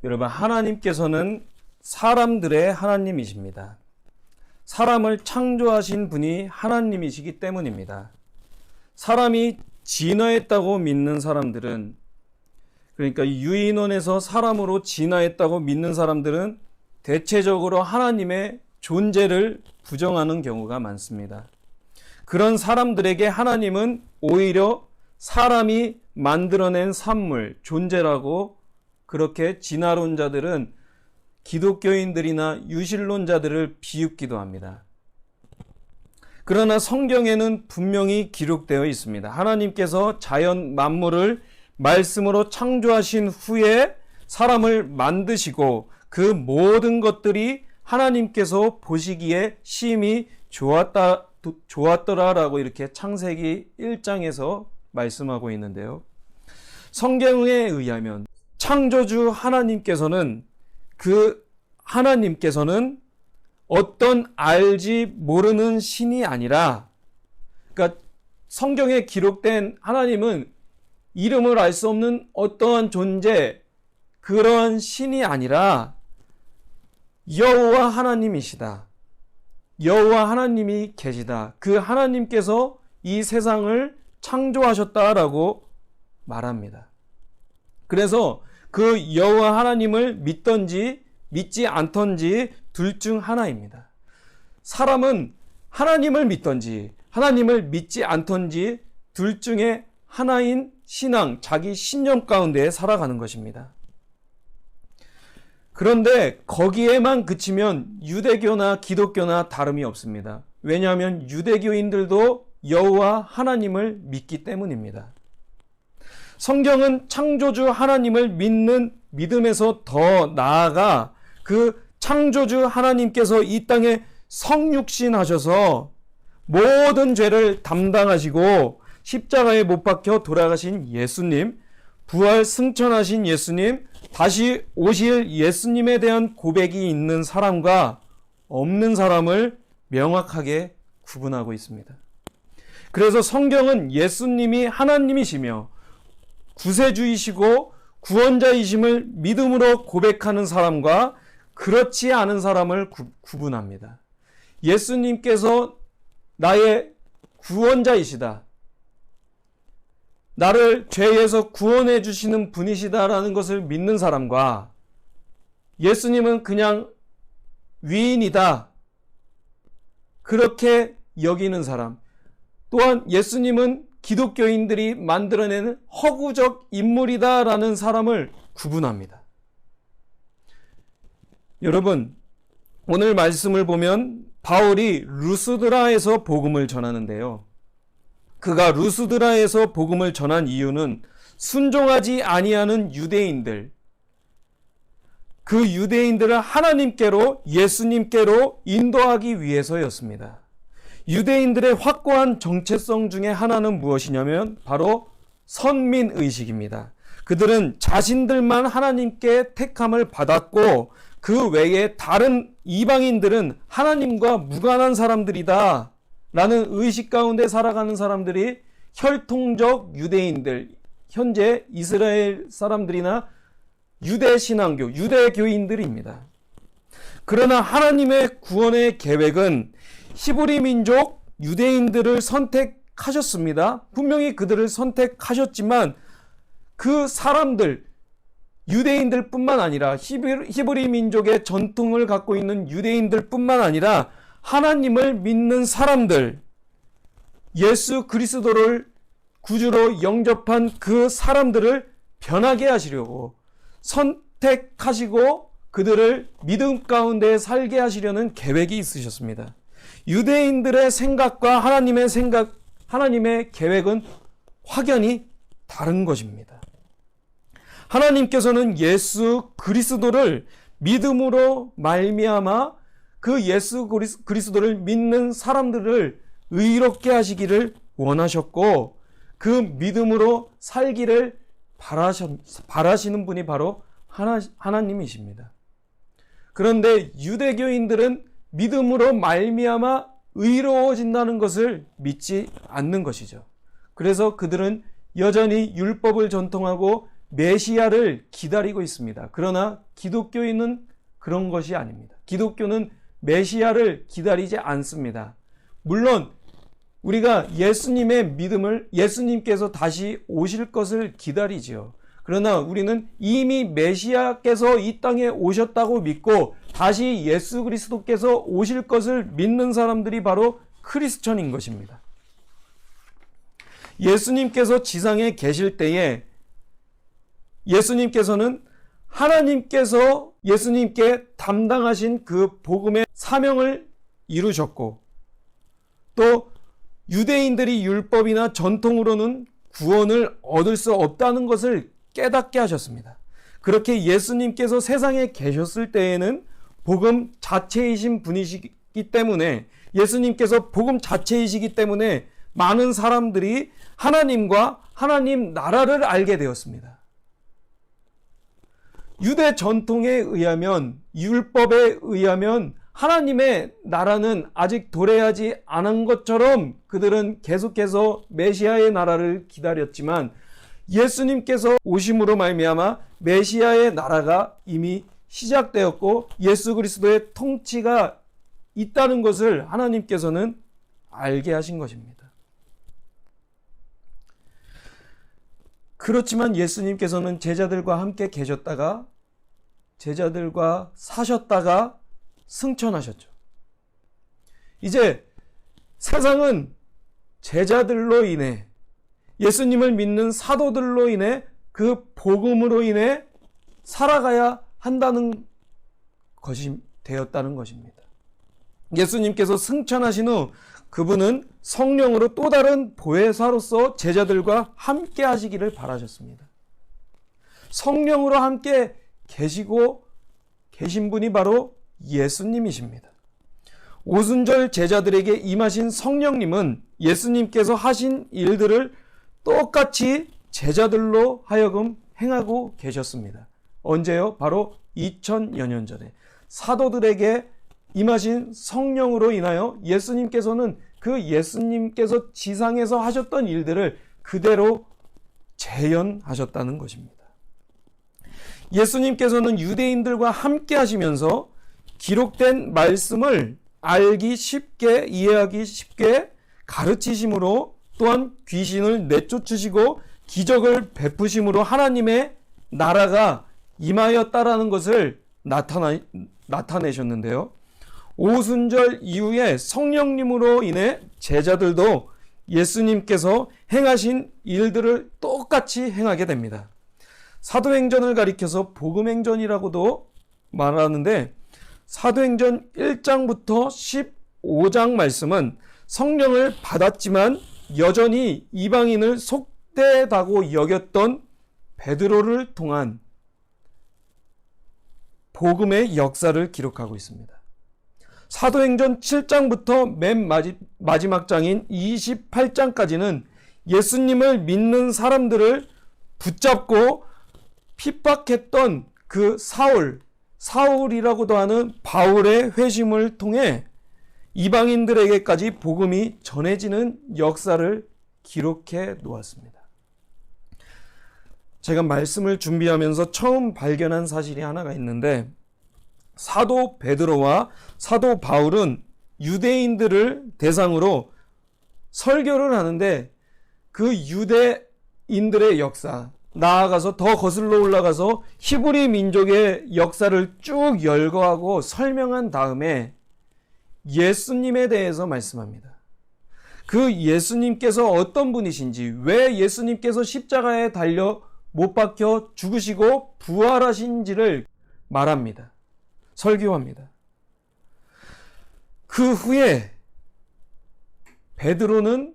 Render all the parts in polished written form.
여러분, 하나님께서는 사람들의 하나님이십니다. 사람을 창조하신 분이 하나님이시기 때문입니다. 사람이 진화했다고 믿는 사람들은, 그러니까 유인원에서 사람으로 진화했다고 믿는 사람들은 대체적으로 하나님의 존재를 부정하는 경우가 많습니다. 그런 사람들에게 하나님은 오히려 사람이 만들어낸 산물, 존재라고 그렇게 진화론자들은 기독교인들이나 유신론자들을 비웃기도 합니다. 그러나 성경에는 분명히 기록되어 있습니다. 하나님께서 자연 만물을 말씀으로 창조하신 후에 사람을 만드시고 그 모든 것들이 하나님께서 보시기에 심히 좋았더라라고 이렇게 창세기 1장에서 말씀하고 있는데요. 성경에 의하면 창조주 하나님께서는 어떤 알지 모르는 신이 아니라, 그러니까 성경에 기록된 하나님은 이름을 알 수 없는 어떠한 존재, 그러한 신이 아니라 여호와 하나님이시다. 여호와 하나님이 계시다. 그 하나님께서 이 세상을 창조하셨다라고 말합니다. 그래서 그 여호와 하나님을 믿던지 믿지 않던지 둘 중 하나입니다. 사람은 하나님을 믿던지 하나님을 믿지 않던지 둘 중에 하나인 신앙, 자기 신념 가운데 살아가는 것입니다. 그런데 거기에만 그치면 유대교나 기독교나 다름이 없습니다. 왜냐하면 유대교인들도 여호와 하나님을 믿기 때문입니다. 성경은 창조주 하나님을 믿는 믿음에서 더 나아가 그 창조주 하나님께서 이 땅에 성육신하셔서 모든 죄를 담당하시고 십자가에 못 박혀 돌아가신 예수님, 부활 승천하신 예수님, 다시 오실 예수님에 대한 고백이 있는 사람과 없는 사람을 명확하게 구분하고 있습니다. 그래서 성경은 예수님이 하나님이시며 구세주이시고 구원자이심을 믿음으로 고백하는 사람과 그렇지 않은 사람을 구분합니다. 예수님께서 나의 구원자이시다, 나를 죄에서 구원해 주시는 분이시다라는 것을 믿는 사람과 예수님은 그냥 위인이다, 그렇게 여기는 사람, 또한 예수님은 기독교인들이 만들어내는 허구적 인물이다라는 사람을 구분합니다. 여러분, 오늘 말씀을 보면 바울이 루스드라에서 복음을 전하는데요. 그가 루스드라에서 복음을 전한 이유는 순종하지 아니하는 유대인들, 그 유대인들을 하나님께로, 예수님께로 인도하기 위해서였습니다. 유대인들의 확고한 정체성 중에 하나는 무엇이냐면 바로 선민의식입니다. 그들은 자신들만 하나님께 택함을 받았고 그 외에 다른 이방인들은 하나님과 무관한 사람들이다 라는 의식 가운데 살아가는 사람들이 혈통적 유대인들, 현재 이스라엘 사람들이나 유대신앙교, 유대교인들입니다. 그러나 하나님의 구원의 계획은 히브리 민족 유대인들을 선택하셨습니다. 분명히 그들을 선택하셨지만 그 사람들, 유대인들 뿐만 아니라 히브리 민족의 전통을 갖고 있는 유대인들 뿐만 아니라 하나님을 믿는 사람들, 예수 그리스도를 구주로 영접한 그 사람들을 변하게 하시려고 선택하시고 그들을 믿음 가운데 살게 하시려는 계획이 있으셨습니다. 유대인들의 생각과 하나님의 계획은 확연히 다른 것입니다. 하나님께서는 예수 그리스도를 믿음으로 말미암아 그 예수 그리스도를 믿는 사람들을 의롭게 하시기를 원하셨고 그 믿음으로 살기를 바라시는 분이 바로 하나님이십니다. 그런데 유대교인들은 믿음으로 말미암아 의로워진다는 것을 믿지 않는 것이죠. 그래서 그들은 여전히 율법을 전통하고 메시아를 기다리고 있습니다. 그러나 기독교인은 그런 것이 아닙니다. 기독교는 메시아를 기다리지 않습니다. 물론 우리가 예수님의 믿음을, 예수님께서 다시 오실 것을 기다리지요. 그러나 우리는 이미 메시아께서 이 땅에 오셨다고 믿고 다시 예수 그리스도께서 오실 것을 믿는 사람들이 바로 크리스천인 것입니다. 예수님께서 지상에 계실 때에 예수님께서는 하나님께서 예수님께 담당하신 그 복음의 사명을 이루셨고, 또 유대인들이 율법이나 전통으로는 구원을 얻을 수 없다는 것을 깨닫게 하셨습니다. 그렇게 예수님께서 세상에 계셨을 때에는 복음 자체이신 분이시기 때문에, 예수님께서 복음 자체이시기 때문에 많은 사람들이 하나님과 하나님 나라를 알게 되었습니다. 유대 전통에 의하면, 율법에 의하면 하나님의 나라는 아직 도래하지 않은 것처럼 그들은 계속해서 메시아의 나라를 기다렸지만, 예수님께서 오심으로 말미암아 메시아의 나라가 이미 시작되었고 예수 그리스도의 통치가 있다는 것을 하나님께서는 알게 하신 것입니다. 그렇지만 예수님께서는 제자들과 함께 계셨다가, 제자들과 사셨다가 승천하셨죠. 이제 세상은 제자들로 인해, 예수님을 믿는 사도들로 인해, 그 복음으로 인해 살아가야 한다는 것이 되었다는 것입니다. 예수님께서 승천하신 후 그분은 성령으로 또 다른 보혜사로서 제자들과 함께 하시기를 바라셨습니다. 성령으로 함께 계신 분이 바로 예수님이십니다. 오순절 제자들에게 임하신 성령님은 예수님께서 하신 일들을 똑같이 제자들로 하여금 행하고 계셨습니다. 언제요? 바로 2000여 년 전에 사도들에게 임하신 성령으로 인하여 예수님께서는 그 예수님께서 지상에서 하셨던 일들을 그대로 재현하셨다는 것입니다. 예수님께서는 유대인들과 함께 하시면서 기록된 말씀을 알기 쉽게, 이해하기 쉽게 가르치심으로, 또한 귀신을 내쫓으시고 기적을 베푸심으로 하나님의 나라가 임하였다라는 것을 나타내셨는데요. 오순절 이후에 성령님으로 인해 제자들도 예수님께서 행하신 일들을 똑같이 행하게 됩니다. 사도행전을 가리켜서 복음행전이라고도 말하는데, 사도행전 1장부터 15장 말씀은 성령을 받았지만 여전히 이방인을 속되다고 여겼던 베드로를 통한 복음의 역사를 기록하고 있습니다. 사도행전 7장부터 맨 마지막 장인 28장까지는 예수님을 믿는 사람들을 붙잡고 핍박했던 그 사울이라고도 하는 바울의 회심을 통해 이방인들에게까지 복음이 전해지는 역사를 기록해 놓았습니다. 제가 말씀을 준비하면서 처음 발견한 사실이 하나가 있는데, 사도 베드로와 사도 바울은 유대인들을 대상으로 설교를 하는데, 그 유대인들의 역사, 나아가서 더 거슬러 올라가서 히브리 민족의 역사를 쭉 열거하고 설명한 다음에 예수님에 대해서 말씀합니다. 그 예수님께서 어떤 분이신지, 왜 예수님께서 십자가에 달려 못 박혀 죽으시고 부활하신지를 말합니다. 설교합니다. 그 후에 베드로는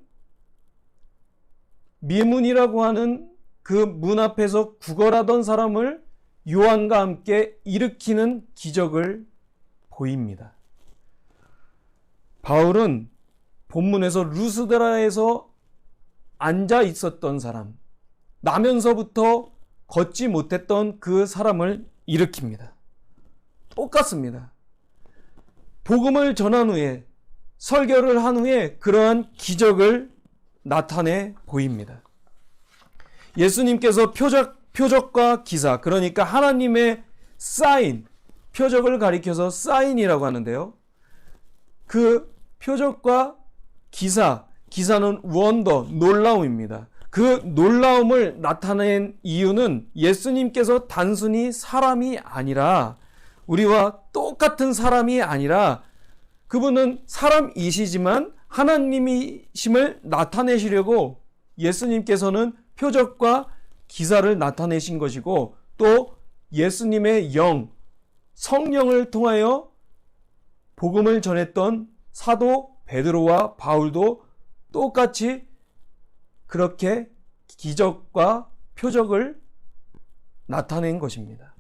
미문이라고 하는 그 문 앞에서 구걸하던 사람을 요한과 함께 일으키는 기적을 보입니다. 바울은 본문에서 루스드라에서 앉아 있었던 사람, 나면서부터 걷지 못했던 그 사람을 일으킵니다. 똑같습니다. 복음을 전한 후에, 설교를 한 후에 그러한 기적을 나타내 보입니다. 예수님께서 표적과 기사, 그러니까 하나님의 사인, 표적을 가리켜서 사인이라고 하는데요. 그 표적과 기사는 원더, 놀라움입니다. 그 놀라움을 나타낸 이유는 예수님께서 단순히 사람이 아니라, 우리와 똑같은 사람이 아니라, 그분은 사람이시지만 하나님이심을 나타내시려고 예수님께서는 표적과 기사를 나타내신 것이고, 또 예수님의 성령을 통하여 복음을 전했던 사도 베드로와 바울도 똑같이 그렇게 기적과 표적을 나타낸 것입니다.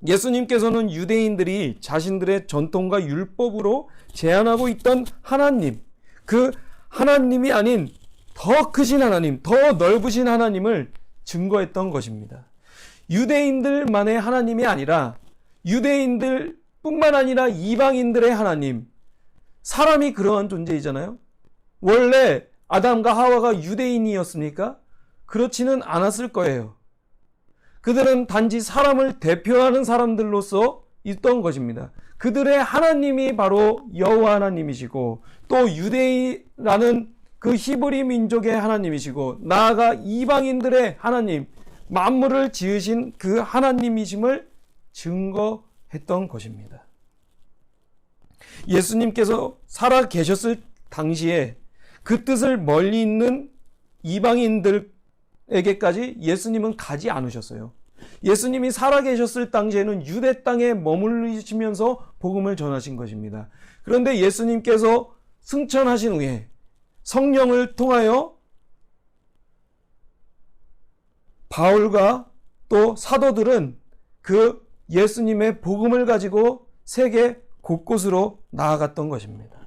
예수님께서는 유대인들이 자신들의 전통과 율법으로 제한하고 있던 하나님, 그 하나님이 아닌 더 크신 하나님, 더 넓으신 하나님을 증거했던 것입니다. 유대인들만의 하나님이 아니라 유대인들뿐만 아니라 이방인들의 하나님, 사람이 그러한 존재이잖아요. 원래 아담과 하와가 유대인이었습니까? 그렇지는 않았을 거예요. 그들은 단지 사람을 대표하는 사람들로서 있던 것입니다. 그들의 하나님이 바로 여호와 하나님이시고, 또 유대인이라는 그 히브리 민족의 하나님이시고, 나아가 이방인들의 하나님, 만물을 지으신 그 하나님이심을 증거했던 것입니다. 예수님께서 살아 계셨을 당시에 그 뜻을 멀리 있는 이방인들에게까지 예수님은 가지 않으셨어요. 예수님이 살아 계셨을 당시에는 유대 땅에 머물리시면서 복음을 전하신 것입니다. 그런데 예수님께서 승천하신 후에 성령을 통하여 바울과 또 사도들은 그 예수님의 복음을 가지고 세계 곳곳으로 나아갔던 것입니다.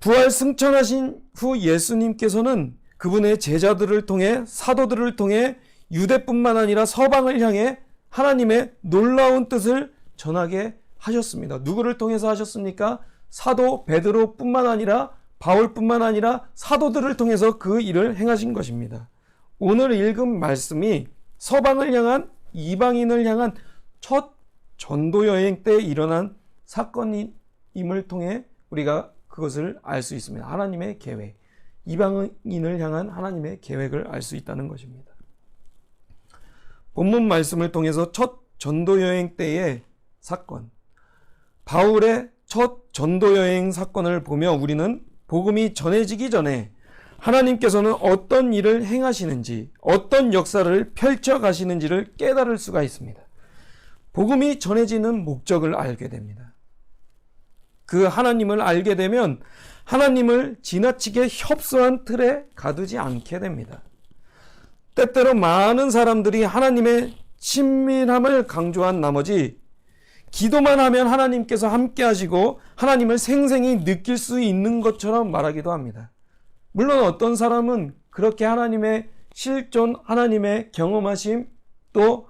부활 승천하신 후 예수님께서는 그분의 제자들을 통해, 사도들을 통해 유대뿐만 아니라 서방을 향해 하나님의 놀라운 뜻을 전하게 하셨습니다. 누구를 통해서 하셨습니까? 사도 베드로뿐만 아니라, 바울뿐만 아니라 사도들을 통해서 그 일을 행하신 것입니다. 오늘 읽은 말씀이 서방을 향한, 이방인을 향한 첫 전도 여행 때 일어난 사건임을 통해 우리가 그것을 알 수 있습니다. 하나님의 계획, 이방인을 향한 하나님의 계획을 알 수 있다는 것입니다. 본문 말씀을 통해서 첫 전도 여행 때의 사건, 바울의 첫 전도 여행 사건을 보며 우리는 복음이 전해지기 전에 하나님께서는 어떤 일을 행하시는지, 어떤 역사를 펼쳐 가시는지를 깨달을 수가 있습니다. 복음이 전해지는 목적을 알게 됩니다. 그 하나님을 알게 되면 하나님을 지나치게 협소한 틀에 가두지 않게 됩니다. 때때로 많은 사람들이 하나님의 친밀함을 강조한 나머지 기도만 하면 하나님께서 함께 하시고 하나님을 생생히 느낄 수 있는 것처럼 말하기도 합니다. 물론 어떤 사람은 그렇게 하나님의 실존, 하나님의 경험하심, 또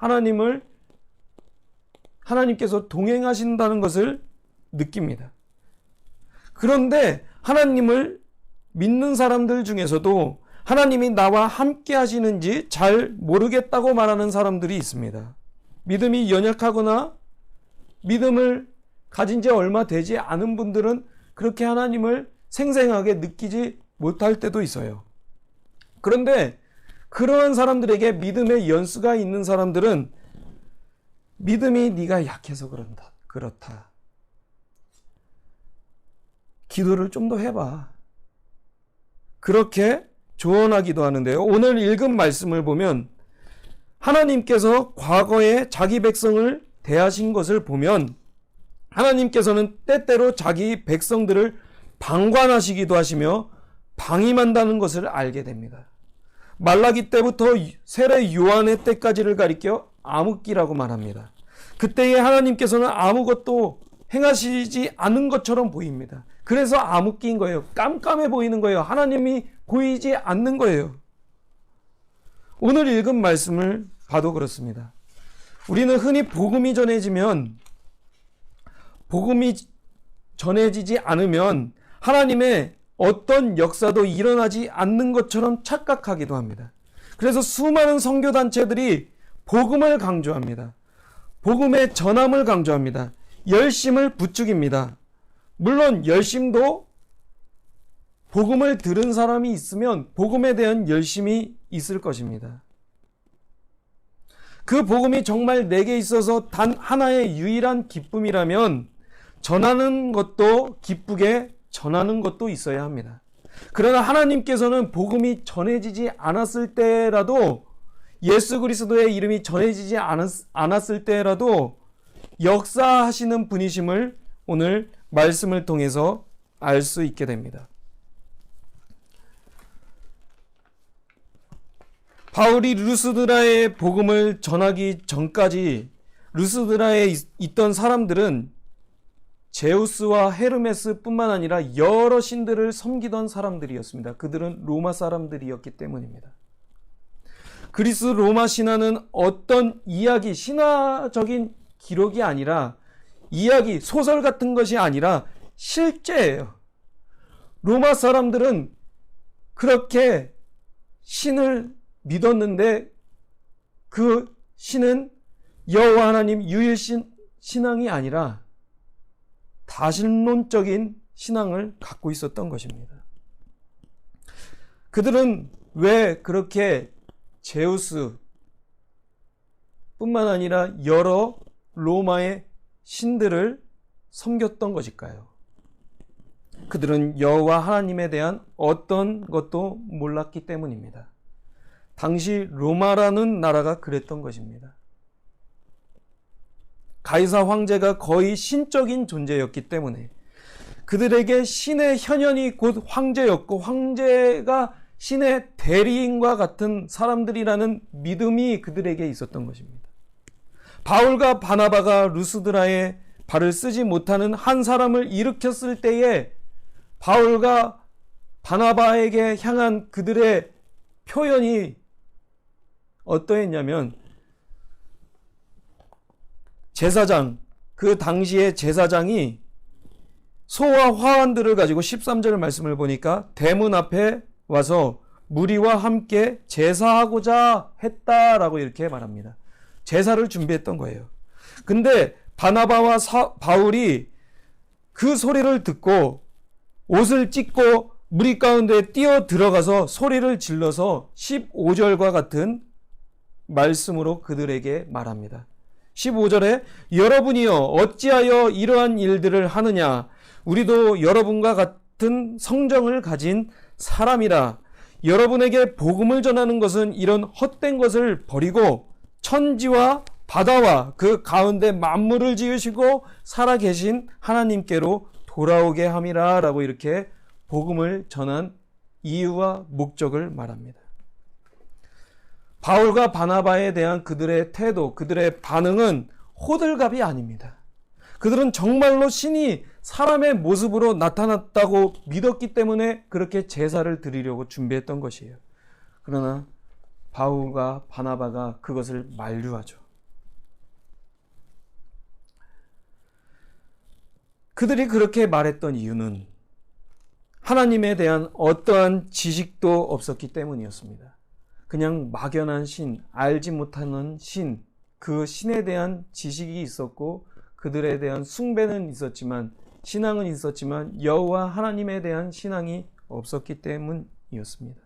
하나님께서 동행하신다는 것을 느낍니다. 그런데 하나님을 믿는 사람들 중에서도 하나님이 나와 함께 하시는지 잘 모르겠다고 말하는 사람들이 있습니다. 믿음이 연약하거나 믿음을 가진 지 얼마 되지 않은 분들은 그렇게 하나님을 생생하게 느끼지 못할 때도 있어요. 그런데 그러한 사람들에게 믿음의 연수가 있는 사람들은 믿음이 네가 약해서 그렇다. 기도를 좀 더 해봐. 그렇게 조언하기도 하는데요. 오늘 읽은 말씀을 보면 하나님께서 과거에 자기 백성을 대하신 것을 보면 하나님께서는 때때로 자기 백성들을 방관하시기도 하시며 방임한다는 것을 알게 됩니다. 말라기 때부터 세례 요한의 때까지를 가리켜 암흑기라고 말합니다. 그때에 하나님께서는 아무것도 행하시지 않은 것처럼 보입니다. 그래서 암흑기인 거예요. 깜깜해 보이는 거예요. 하나님이 보이지 않는 거예요. 오늘 읽은 말씀을 봐도 그렇습니다. 우리는 흔히 복음이 전해지지 않으면 하나님의 어떤 역사도 일어나지 않는 것처럼 착각하기도 합니다. 그래서 수많은 선교단체들이 복음을 강조합니다. 복음의 전함을 강조합니다. 열심을 부추깁니다. 물론 열심도 복음을 들은 사람이 있으면 복음에 대한 열심이 있을 것입니다. 그 복음이 정말 내게 있어서 단 하나의 유일한 기쁨이라면 전하는 것도 기쁘게 전하는 것도 있어야 합니다. 그러나 하나님께서는 복음이 전해지지 않았을 때라도, 예수 그리스도의 이름이 전해지지 않았을 때라도 역사하시는 분이심을 오늘 말씀을 통해서 알 수 있게 됩니다. 바울이 루스드라의 복음을 전하기 전까지 루스드라에 있던 사람들은 제우스와 헤르메스 뿐만 아니라 여러 신들을 섬기던 사람들이었습니다. 그들은 로마 사람들이었기 때문입니다. 그리스 로마 신화는 어떤 이야기, 신화적인 기록이 아니라, 이야기, 소설 같은 것이 아니라 실제예요. 로마 사람들은 그렇게 신을 믿었는데 그 신은 여호와 하나님 유일신 신앙이 아니라 다신론적인 신앙을 갖고 있었던 것입니다. 그들은 왜 그렇게 제우스 뿐만 아니라 여러 로마의 신들을 섬겼던 것일까요? 그들은 여호와 하나님에 대한 어떤 것도 몰랐기 때문입니다. 당시 로마라는 나라가 그랬던 것입니다. 가이사 황제가 거의 신적인 존재였기 때문에 그들에게 신의 현현이 곧 황제였고, 황제가 신의 대리인과 같은 사람들이라는 믿음이 그들에게 있었던 것입니다. 바울과 바나바가 루스드라에 발을 쓰지 못하는 한 사람을 일으켰을 때에 바울과 바나바에게 향한 그들의 표현이 어떠했냐면, 제사장, 그 당시의 제사장이 소와 화환들을 가지고 13절 말씀을 보니까 대문 앞에 와서 무리와 함께 제사하고자 했다라고 이렇게 말합니다. 제사를 준비했던 거예요. 근데 바나바와 바울이 그 소리를 듣고 옷을 찢고 무리 가운데 뛰어 들어가서 소리를 질러서 15절과 같은 말씀으로 그들에게 말합니다. 15절에 여러분이여 어찌하여 이러한 일들을 하느냐, 우리도 여러분과 같은 성정을 가진 사람이라. 여러분에게 복음을 전하는 것은 이런 헛된 것을 버리고 천지와 바다와 그 가운데 만물을 지으시고 살아계신 하나님께로 돌아오게 함이라 라고 이렇게 복음을 전한 이유와 목적을 말합니다. 바울과 바나바에 대한 그들의 태도, 그들의 반응은 호들갑이 아닙니다. 그들은 정말로 신이 사람의 모습으로 나타났다고 믿었기 때문에 그렇게 제사를 드리려고 준비했던 것이에요. 그러나 바울과 바나바가 그것을 만류하죠. 그들이 그렇게 말했던 이유는 하나님에 대한 어떠한 지식도 없었기 때문이었습니다. 그냥 막연한 신, 알지 못하는 신, 그 신에 대한 지식이 있었고 그들에 대한 숭배는 있었지만, 신앙은 있었지만 여호와 하나님에 대한 신앙이 없었기 때문이었습니다.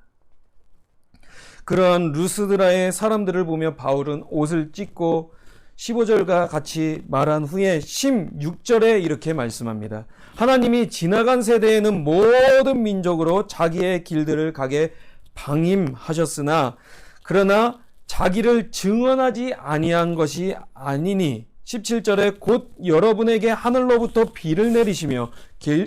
그러한 루스드라의 사람들을 보며 바울은 옷을 찢고 15절과 같이 말한 후에 16절에 이렇게 말씀합니다. 하나님이 지나간 세대에는 모든 민족으로 자기의 길들을 가게 방임하셨으나 그러나 자기를 증언하지 아니한 것이 아니니, 17절에 곧 여러분에게 하늘로부터 비를 내리시며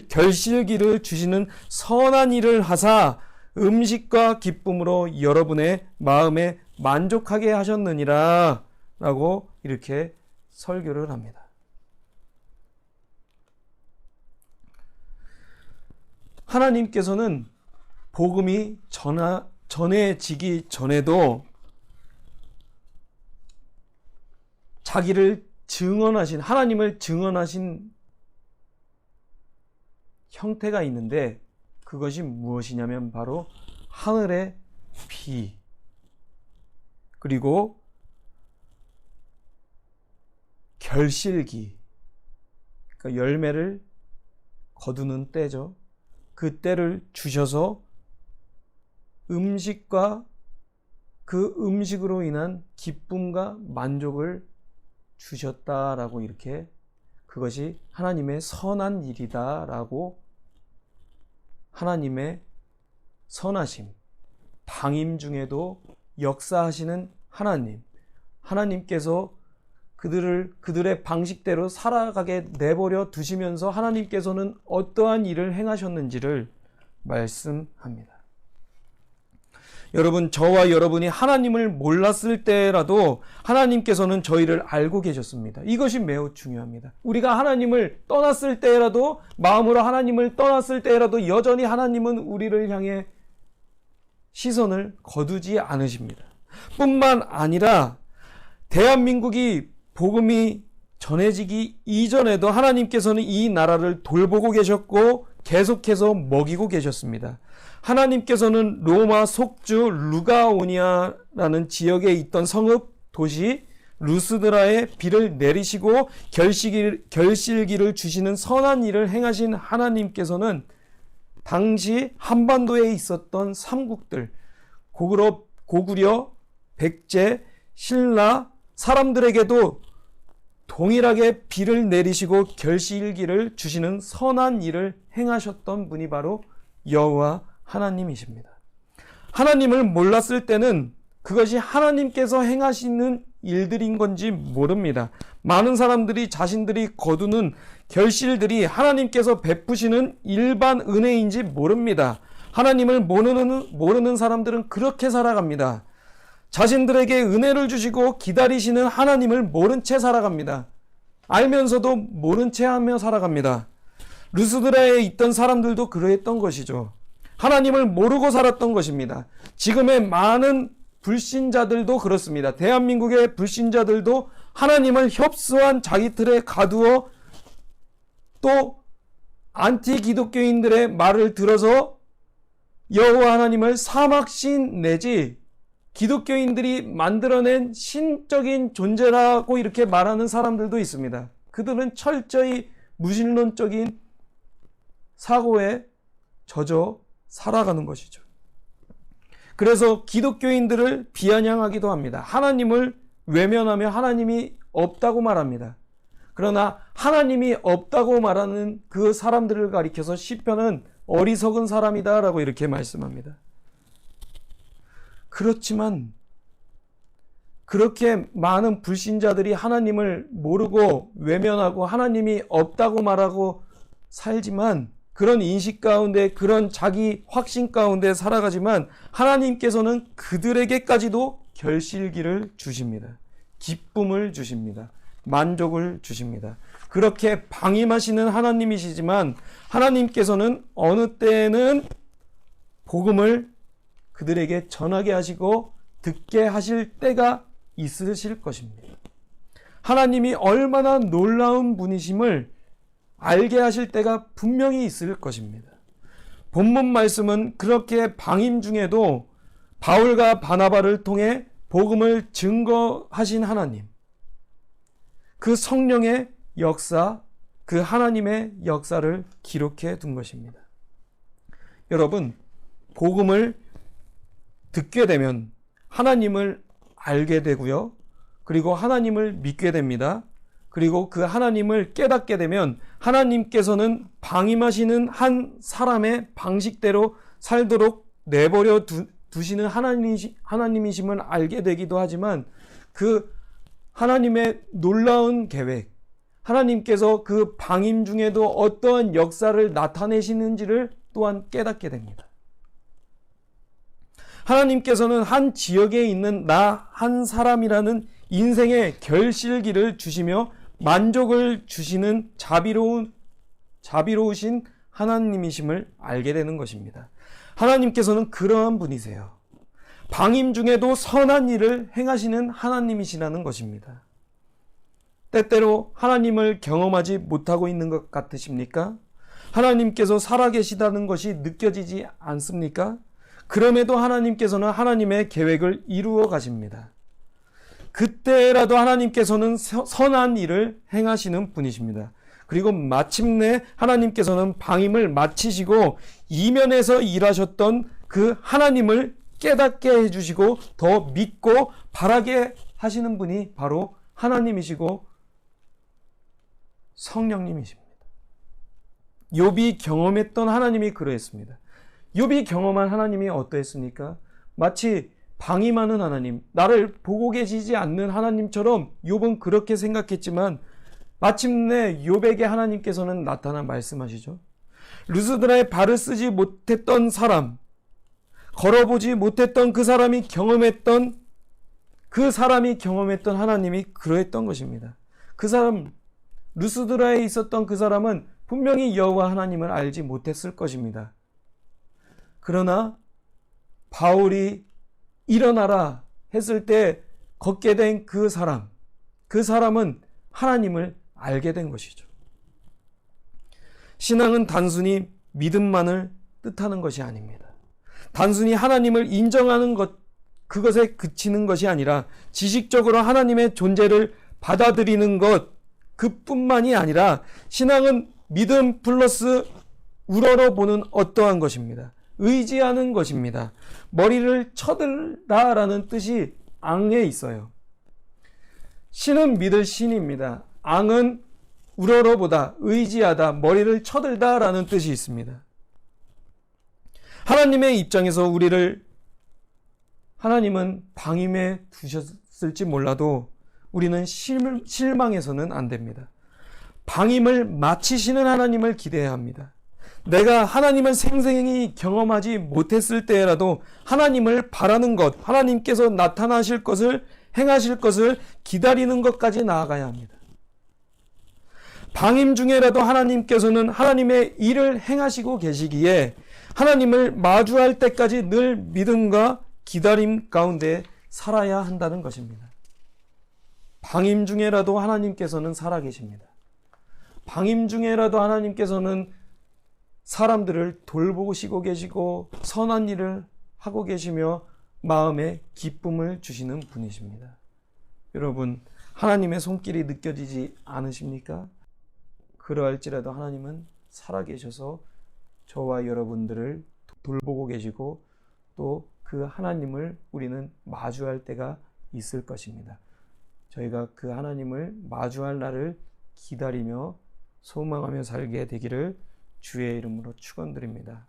결실기를 주시는 선한 일을 하사 음식과 기쁨으로 여러분의 마음에 만족하게 하셨느니라 라고 이렇게 설교를 합니다. 하나님께서는 복음이 전해지기 전에도 자기를 증언하신, 하나님을 증언하신 형태가 있는데 그것이 무엇이냐면 바로 하늘의 비, 그리고 결실기, 그러니까 열매를 거두는 때죠. 그 때를 주셔서 음식과 그 음식으로 인한 기쁨과 만족을 주셨다라고, 이렇게 그것이 하나님의 선한 일이다라고, 하나님의 선하심, 방임 중에도 역사하시는 하나님께서 그들의 방식대로 살아가게 내버려 두시면서 하나님께서는 어떠한 일을 행하셨는지를 말씀합니다. 여러분, 저와 여러분이 하나님을 몰랐을 때라도 하나님께서는 저희를 알고 계셨습니다. 이것이 매우 중요합니다. 우리가 하나님을 떠났을 때라도, 마음으로 하나님을 떠났을 때라도 여전히 하나님은 우리를 향해 시선을 거두지 않으십니다. 뿐만 아니라 대한민국이 복음이 전해지기 이전에도 하나님께서는 이 나라를 돌보고 계셨고 계속해서 먹이고 계셨습니다. 하나님께서는 로마 속주 루가오니아라는 지역에 있던 성읍 도시 루스드라에 비를 내리시고 결실기를 주시는 선한 일을 행하신 하나님께서는 당시 한반도에 있었던 삼국들, 고구려, 백제, 신라 사람들에게도 동일하게 비를 내리시고 결실기를 주시는 선한 일을 행하셨던 분이 바로 여호와 하나님이십니다. 하나님을 몰랐을 때는 그것이 하나님께서 행하시는 일들인 건지 모릅니다. 많은 사람들이 자신들이 거두는 결실들이 하나님께서 베푸시는 일반 은혜인지 모릅니다. 하나님을 모르는 사람들은 그렇게 살아갑니다. 자신들에게 은혜를 주시고 기다리시는 하나님을 모른 채 살아갑니다. 알면서도 모른 채 하며 살아갑니다. 루스드라에 있던 사람들도 그러했던 것이죠. 하나님을 모르고 살았던 것입니다. 지금의 많은 불신자들도 그렇습니다. 대한민국의 불신자들도 하나님을 협소한 자기 틀에 가두어 또 안티 기독교인들의 말을 들어서 여호와 하나님을 사막신 내지 기독교인들이 만들어낸 신적인 존재라고 이렇게 말하는 사람들도 있습니다. 그들은 철저히 무신론적인 사고에 젖어 살아가는 것이죠. 그래서 기독교인들을 비아냥하기도 합니다. 하나님을 외면하며 하나님이 없다고 말합니다. 그러나 하나님이 없다고 말하는 그 사람들을 가리켜서 시편은 어리석은 사람이다라고 이렇게 말씀합니다. 그렇지만 그렇게 많은 불신자들이 하나님을 모르고 외면하고 하나님이 없다고 말하고 살지만, 그런 인식 가운데, 그런 자기 확신 가운데 살아가지만 하나님께서는 그들에게까지도 결실기를 주십니다. 기쁨을 주십니다. 만족을 주십니다. 그렇게 방임하시는 하나님이시지만 하나님께서는 어느 때에는 복음을 그들에게 전하게 하시고 듣게 하실 때가 있으실 것입니다. 하나님이 얼마나 놀라운 분이심을 알게 하실 때가 분명히 있을 것입니다. 본문 말씀은 그렇게 방임 중에도 바울과 바나바를 통해 복음을 증거하신 하나님, 그 성령의 역사, 그 하나님의 역사를 기록해 둔 것입니다. 여러분, 복음을 듣게 되면 하나님을 알게 되고요. 그리고 하나님을 믿게 됩니다. 그리고 그 하나님을 깨닫게 되면 하나님께서는 방임하시는 한 사람의 방식대로 살도록 내버려 두시는 하나님이심을 알게 되기도 하지만, 그 하나님의 놀라운 계획, 하나님께서 그 방임 중에도 어떠한 역사를 나타내시는지를 또한 깨닫게 됩니다. 하나님께서는 한 지역에 있는 나 한 사람이라는 인생의 결실기를 주시며 만족을 주시는 자비로우신 하나님이심을 알게 되는 것입니다. 하나님께서는 그러한 분이세요. 방임 중에도 선한 일을 행하시는 하나님이시라는 것입니다. 때때로 하나님을 경험하지 못하고 있는 것 같으십니까? 하나님께서 살아계시다는 것이 느껴지지 않습니까? 그럼에도 하나님께서는 하나님의 계획을 이루어 가십니다. 그때라도 하나님께서는 선한 일을 행하시는 분이십니다. 그리고 마침내 하나님께서는 방임을 마치시고 이면에서 일하셨던 그 하나님을 깨닫게 해주시고 더 믿고 바라게 하시는 분이 바로 하나님이시고 성령님이십니다. 욥이 경험했던 하나님이 그러했습니다. 욥이 경험한 하나님이 어떠했습니까? 마치 방임하는 하나님, 나를 보고 계시지 않는 하나님처럼 욥은 그렇게 생각했지만 마침내 욥에게 하나님께서는 나타나 말씀하시죠. 루스드라의 발을 쓰지 못했던 사람, 걸어보지 못했던 그 사람이 경험했던 하나님이 그러했던 것입니다. 그 사람, 루스드라에 있었던 그 사람은 분명히 여호와 하나님을 알지 못했을 것입니다. 그러나 바울이 일어나라 했을 때 걷게 된 그 사람은 하나님을 알게 된 것이죠. 신앙은 단순히 믿음만을 뜻하는 것이 아닙니다. 단순히 하나님을 인정하는 그것에 그치는 것이 아니라 지식적으로 하나님의 존재를 받아들이는 것 그뿐만이 아니라 신앙은 믿음 플러스 우러러보는 어떠한 것입니다. 의지하는 것입니다. 머리를 쳐들다라는 뜻이 앙에 있어요. 신은 믿을 신입니다. 앙은 우러러보다, 의지하다, 머리를 쳐들다라는 뜻이 있습니다. 하나님의 입장에서 하나님은 방임해 두셨을지 몰라도 우리는 실망해서는 안 됩니다. 방임을 마치시는 하나님을 기대해야 합니다. 내가 하나님을 생생히 경험하지 못했을 때라도 하나님을 바라는 것, 하나님께서 나타나실 것을, 행하실 것을 기다리는 것까지 나아가야 합니다. 방임 중에라도 하나님께서는 하나님의 일을 행하시고 계시기에 하나님을 마주할 때까지 늘 믿음과 기다림 가운데 살아야 한다는 것입니다. 방임 중에라도 하나님께서는 살아계십니다. 방임 중에라도 하나님께서는 사람들을 돌보시고 계시고 선한 일을 하고 계시며 마음에 기쁨을 주시는 분이십니다. 여러분, 하나님의 손길이 느껴지지 않으십니까? 그러할지라도 하나님은 살아계셔서 저와 여러분들을 돌보고 계시고 또 그 하나님을 우리는 마주할 때가 있을 것입니다. 저희가 그 하나님을 마주할 날을 기다리며 소망하며 살게 되기를 주의 이름으로 축원드립니다.